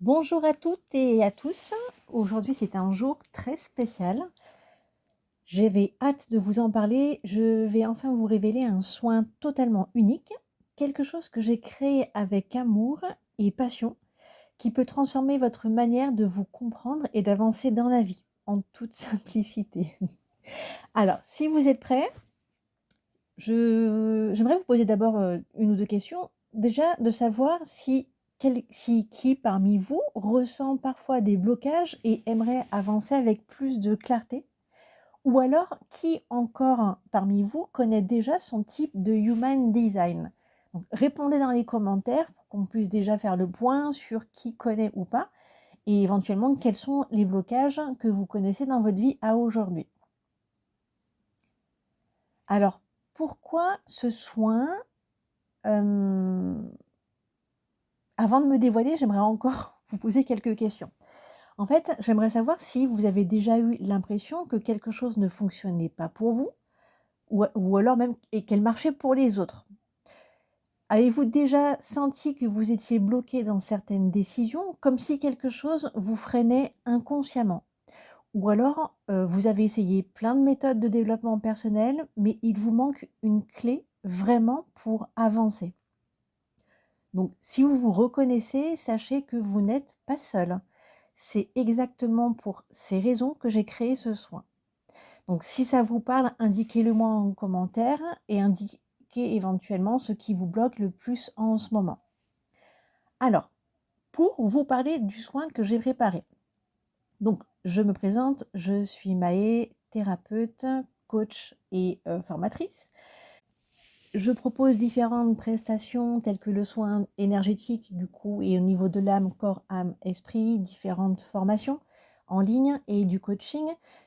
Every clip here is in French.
Bonjour à toutes et à tous. Aujourd'hui, c'est un jour très spécial. J'avais hâte de vous en parler. Je vais enfin vous révéler un soin totalement unique, quelque chose que j'ai créé avec amour et passion, qui peut transformer votre manière de vous comprendre et d'avancer dans la vie, en toute simplicité. Alors, si vous êtes prêts, j'aimerais vous poser d'abord une ou deux questions. Déjà, de savoir si qui parmi vous ressent parfois des blocages et aimerait avancer avec plus de clarté, ou alors qui encore parmi vous connaît déjà son type de human design. Donc, répondez dans les commentaires pour qu'on puisse déjà faire le point sur qui connaît ou pas, et éventuellement quels sont les blocages que vous connaissez dans votre vie à aujourd'hui. Alors, pourquoi ce soin? Hem, Avant de me dévoiler, j'aimerais encore vous poser quelques questions. En fait, j'aimerais savoir si vous avez déjà eu l'impression que quelque chose ne fonctionnait pas pour vous ou alors même et qu'elle marchait pour les autres. Avez-vous déjà senti que vous étiez bloqué dans certaines décisions, comme si quelque chose vous freinait inconsciemment? Ou alors, vous avez essayé plein de méthodes de développement personnel, mais il vous manque une clé vraiment pour avancer? Donc, si vous vous reconnaissez, sachez que vous n'êtes pas seul. C'est exactement pour ces raisons que j'ai créé ce soin. Donc, si ça vous parle, indiquez-le moi en commentaire et indiquez éventuellement ce qui vous bloque le plus en ce moment. Alors, pour vous parler du soin que j'ai préparé. Donc, je me présente, je suis Maë, thérapeute, coach et formatrice. Je propose différentes prestations telles que le soin énergétique du coup et au niveau de l'âme, corps, âme, esprit, différentes formations en ligne et du coaching.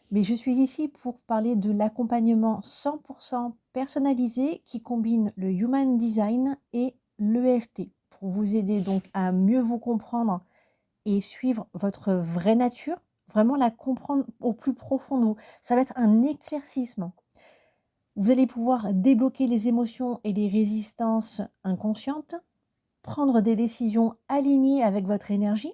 Mais je suis ici pour parler de l'accompagnement 100% personnalisé qui combine le Human Design et l'EFT pour vous aider donc à mieux vous comprendre et suivre votre vraie nature, vraiment la comprendre au plus profond de vous. Ça va être un éclaircissement. Vous allez pouvoir débloquer les émotions et les résistances inconscientes, prendre des décisions alignées avec votre énergie,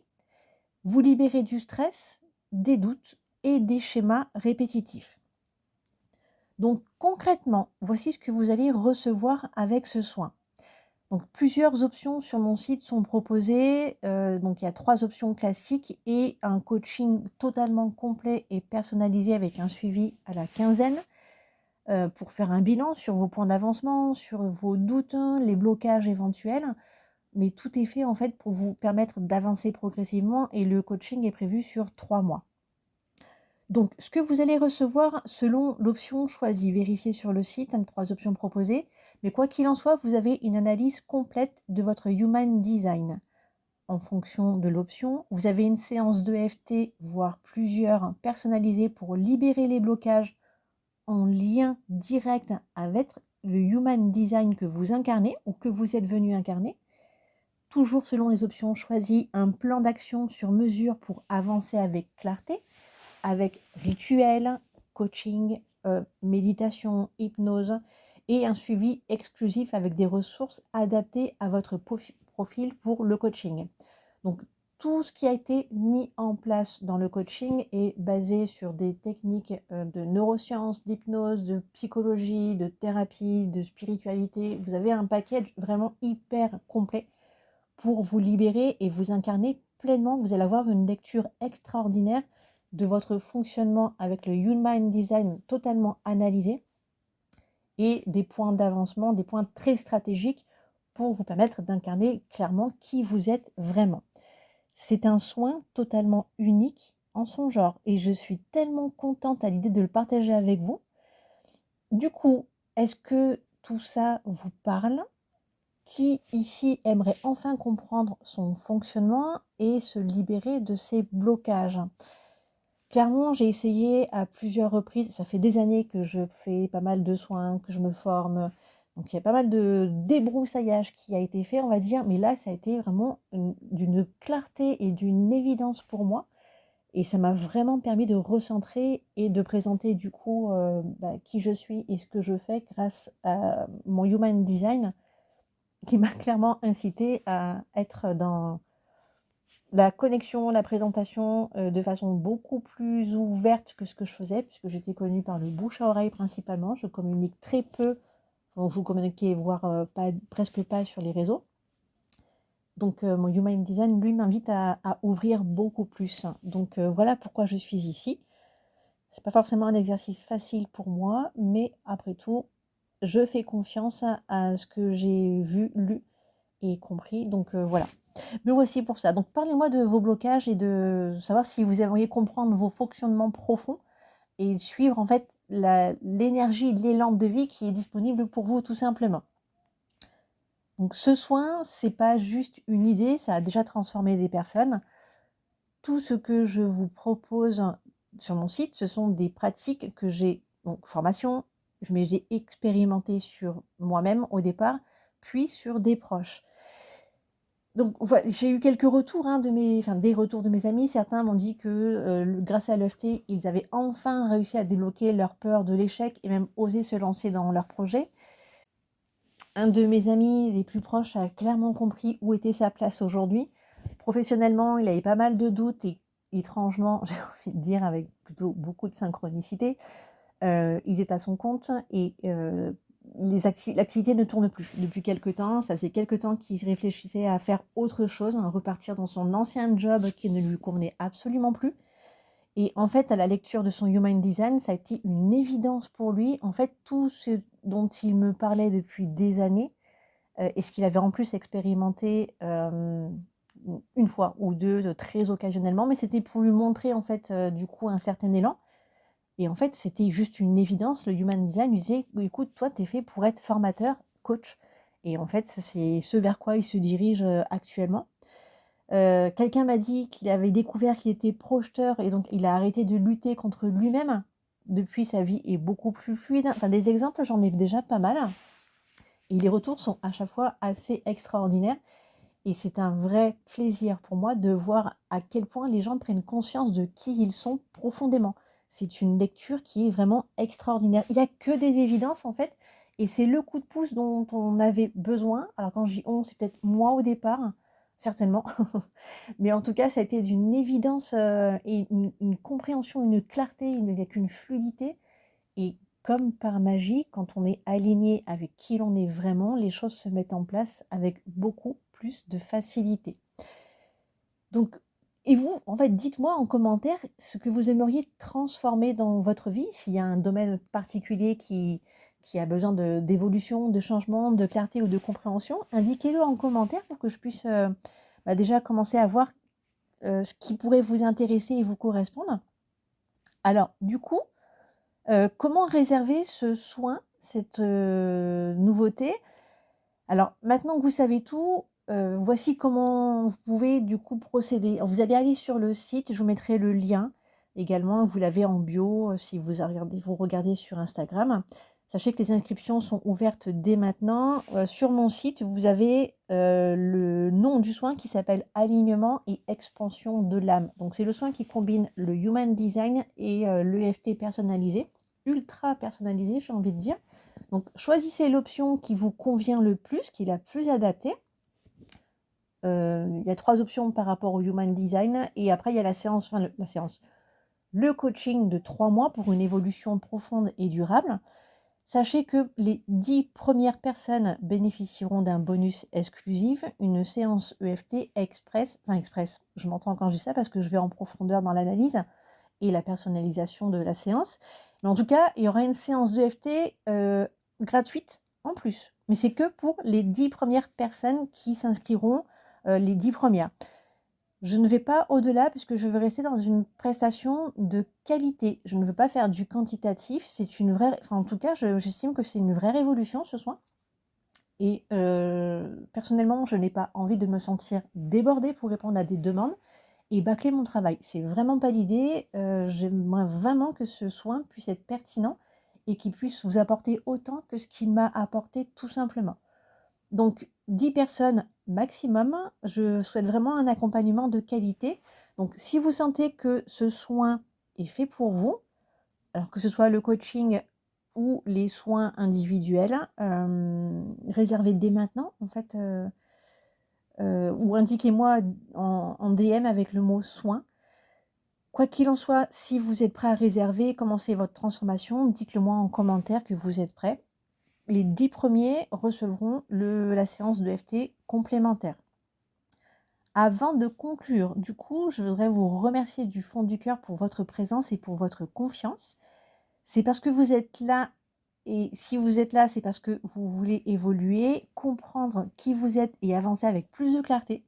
vous libérer du stress, des doutes et des schémas répétitifs. Donc concrètement, voici ce que vous allez recevoir avec ce soin. Donc plusieurs options sur mon site sont proposées. Donc il y a 3 options classiques et un coaching totalement complet et personnalisé avec un suivi à la quinzaine. Pour faire un bilan sur vos points d'avancement, sur vos doutes, les blocages éventuels. Mais tout est fait en fait pour vous permettre d'avancer progressivement et le coaching est prévu sur 3 mois. Donc ce que vous allez recevoir selon l'option choisie, vérifiez sur le site, les 3 options proposées. Mais quoi qu'il en soit, vous avez une analyse complète de votre Human Design. En fonction de l'option, vous avez une séance d'EFT, voire plusieurs, personnalisées pour libérer les blocages en lien direct avec le Human Design que vous incarnez ou que vous êtes venu incarner. Toujours selon les options choisies, un plan d'action sur mesure pour avancer avec clarté, avec rituel, coaching, méditation, hypnose et un suivi exclusif avec des ressources adaptées à votre profil pour le coaching. Donc tout ce qui a été mis en place dans le coaching est basé sur des techniques de neurosciences, d'hypnose, de psychologie, de thérapie, de spiritualité. Vous avez un package vraiment hyper complet pour vous libérer et vous incarner pleinement. Vous allez avoir une lecture extraordinaire de votre fonctionnement avec le Human Design totalement analysé et des points d'avancement, des points très stratégiques pour vous permettre d'incarner clairement qui vous êtes vraiment. C'est un soin totalement unique en son genre et je suis tellement contente à l'idée de le partager avec vous. Du coup, est-ce que tout ça vous parle? Qui ici aimerait enfin comprendre son fonctionnement et se libérer de ses blocages? Clairement, j'ai essayé à plusieurs reprises, ça fait des années que je fais pas mal de soins, que je me forme, donc il y a pas mal de débroussaillage qui a été fait, on va dire, mais là, ça a été vraiment d'une clarté et d'une évidence pour moi et ça m'a vraiment permis de recentrer et de présenter du coup, qui je suis et ce que je fais grâce à mon Human Design qui m'a clairement incité à être la connexion, la présentation, de façon beaucoup plus ouverte que ce que je faisais, puisque j'étais connue par le bouche à oreille principalement. Je communique très peu, donc je communiquais voire, pas presque pas sur les réseaux. Donc mon Human Design, lui, m'invite à ouvrir beaucoup plus. Donc voilà pourquoi je suis ici. C'est pas forcément un exercice facile pour moi, mais après tout, je fais confiance à ce que j'ai vu, lu et compris, donc voilà. Me voici pour ça. Donc parlez-moi de vos blocages et de savoir si vous aimeriez comprendre vos fonctionnements profonds et suivre en fait l'énergie, l'élan de vie qui est disponible pour vous tout simplement. Donc ce soin, c'est pas juste une idée, ça a déjà transformé des personnes. Tout ce que je vous propose sur mon site, ce sont des pratiques que j'ai, donc formation, mais j'ai expérimenté sur moi-même au départ, puis sur des proches. Donc j'ai eu quelques retours, hein, des retours de mes amis. Certains m'ont dit que, grâce à l'EFT, ils avaient enfin réussi à débloquer leur peur de l'échec et même osé se lancer dans leur projet. Un de mes amis les plus proches a clairement compris où était sa place aujourd'hui. Professionnellement, il avait pas mal de doutes et étrangement, j'ai envie de dire avec plutôt beaucoup de synchronicité, il est à son compte et l'activité ne tourne plus depuis quelque temps. Ça faisait quelque temps qu'il réfléchissait à faire autre chose, à repartir dans son ancien job qui ne lui convenait absolument plus. Et en fait, à la lecture de son Human Design, ça a été une évidence pour lui. En fait, tout ce dont il me parlait depuis des années, et ce qu'il avait en plus expérimenté, une fois ou 2 très occasionnellement, mais c'était pour lui montrer en fait, du coup un certain élan. Et en fait, c'était juste une évidence. Le Human Design lui disait: «Écoute, toi, tu es fait pour être formateur, coach» et en fait, ça c'est ce vers quoi il se dirige, actuellement. Quelqu'un m'a dit qu'il avait découvert qu'il était projeteur et donc il a arrêté de lutter contre lui-même. Depuis, sa vie est beaucoup plus fluide. Enfin, des exemples, j'en ai déjà pas mal et les retours sont à chaque fois assez extraordinaires et c'est un vrai plaisir pour moi de voir à quel point les gens prennent conscience de qui ils sont profondément. C'est une lecture qui est vraiment extraordinaire. Il y a que des évidences en fait et c'est le coup de pouce dont on avait besoin. Alors quand je dis «on», c'est peut-être moi au départ, certainement. Mais en tout cas, ça a été d'une évidence, et une compréhension, une clarté, avec une fluidité et comme par magie, quand on est aligné avec qui l'on est vraiment, les choses se mettent en place avec beaucoup plus de facilité. Donc et vous, en fait, dites-moi en commentaire ce que vous aimeriez transformer dans votre vie, s'il y a un domaine particulier qui a besoin d'évolution, de changement, de clarté ou de compréhension. Indiquez-le en commentaire pour que je puisse, déjà commencer à voir, ce qui pourrait vous intéresser et vous correspondre. Alors du coup, comment réserver ce soin, cette, nouveauté? Alors maintenant que vous savez tout, voici comment vous pouvez du coup procéder. Alors, vous allez aller sur le site, je vous mettrai le lien également, vous l'avez en bio, si vous regardez sur Instagram. Sachez que les inscriptions sont ouvertes dès maintenant. Sur mon site, vous avez, le nom du soin qui s'appelle «Alignement et expansion de l'âme». Donc c'est le soin qui combine le Human Design et l'EFT personnalisé, ultra personnalisé j'ai envie de dire. Donc choisissez l'option qui vous convient le plus, qui est la plus adaptée. Il y a 3 options par rapport au Human Design et après il y a la séance, enfin le coaching de 3 mois pour une évolution profonde et durable. Sachez que les 10 premières personnes bénéficieront d'un bonus exclusif, une séance EFT express, je m'entends quand je dis ça parce que je vais en profondeur dans l'analyse et la personnalisation de la séance. Mais en tout cas, il y aura une séance d'EFT, gratuite en plus. Mais c'est que pour les 10 premières personnes qui s'inscriront, les 10 premières. Je ne vais pas au-delà puisque je veux rester dans une prestation de qualité. Je ne veux pas faire du quantitatif. C'est une vraie, enfin en tout cas, j'estime que c'est une vraie révolution ce soin. Et personnellement, je n'ai pas envie de me sentir débordée pour répondre à des demandes et bâcler mon travail. C'est vraiment pas l'idée. J'aimerais vraiment que ce soin puisse être pertinent et qu'il puisse vous apporter autant que ce qu'il m'a apporté tout simplement. Donc 10 personnes maximum. Je souhaite vraiment un accompagnement de qualité. Donc si vous sentez que ce soin est fait pour vous, alors que ce soit le coaching ou les soins individuels, réservez dès maintenant en fait, ou indiquez-moi en DM avec le mot «soin». Quoi qu'il en soit, si vous êtes prêt à réserver, commencer votre transformation, dites-le moi en commentaire que vous êtes prêt. Les 10 premiers recevront la séance de FT complémentaire. Avant de conclure, du coup, je voudrais vous remercier du fond du cœur pour votre présence et pour votre confiance. C'est parce que vous êtes là, et si vous êtes là, c'est parce que vous voulez évoluer, comprendre qui vous êtes et avancer avec plus de clarté.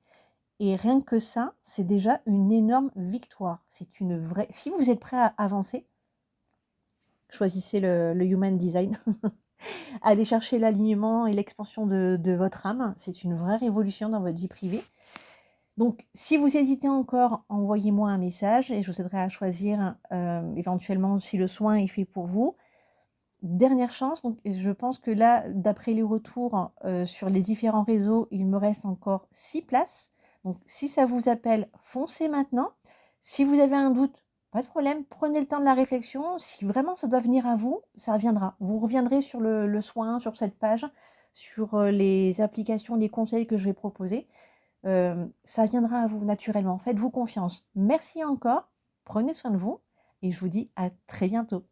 Et rien que ça, c'est déjà une énorme victoire. C'est une vraie. Si vous êtes prêt à avancer, choisissez le Human Design. Allez chercher l'alignement et l'expansion de votre âme. C'est une vraie révolution dans votre vie privée. Donc, si vous hésitez encore, envoyez-moi un message et je vous aiderai à choisir éventuellement si le soin est fait pour vous. Dernière chance, donc je pense que là, d'après les retours sur les différents réseaux, il me reste encore 6 places. Donc, si ça vous appelle, foncez maintenant. Si vous avez un doute, pas de problème, prenez le temps de la réflexion. Si vraiment ça doit venir à vous, ça reviendra. Vous reviendrez sur le soin, sur cette page, sur les applications, les conseils que je vais proposer. Ça viendra à vous naturellement. Faites-vous confiance. Merci encore, prenez soin de vous et je vous dis à très bientôt.